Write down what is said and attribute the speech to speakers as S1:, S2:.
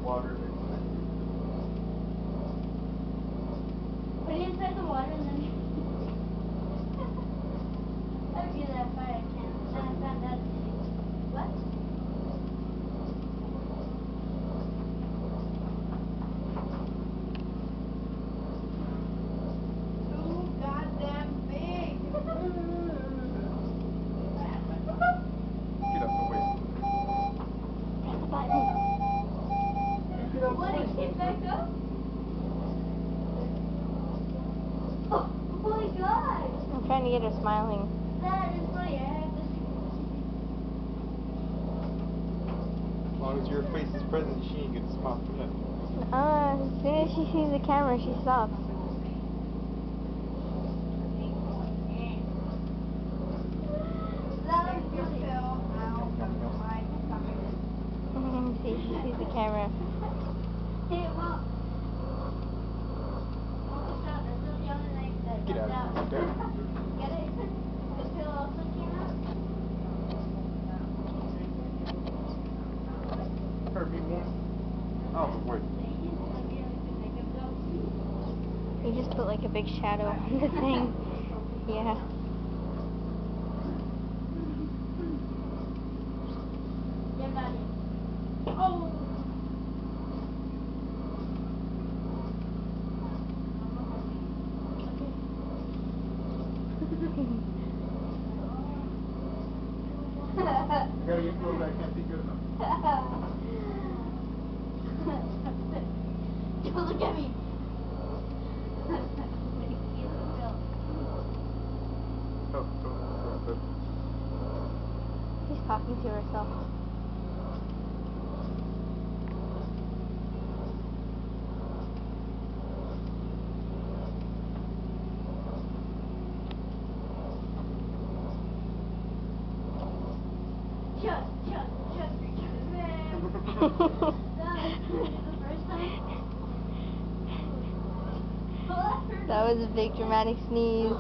S1: water.
S2: Put it inside the water and then... I would do that if I had a can. Then I found out it's what? Too goddamn big!
S1: Get up the way.
S2: Press the button. What, it get back up? Oh my god!
S3: I'm trying to get her smiling.
S2: That is funny. I have this.
S1: As long as your face is present, she ain't gonna smile for nothing.
S3: As soon as she sees the camera, she stops.
S2: That is funny.
S3: See, she sees the camera.
S2: Hey, Mom.
S1: Get out of here.
S2: Get it? The pill also came out?
S1: Hurt me one. Out the way.
S3: You just put like a big shadow on the thing. Yeah.
S2: Yeah, Maddie. Oh!
S1: Gotta get close, I can't see good enough.
S2: Don't look at me.
S3: She's talking to herself.
S2: Just
S3: That was a big dramatic sneeze.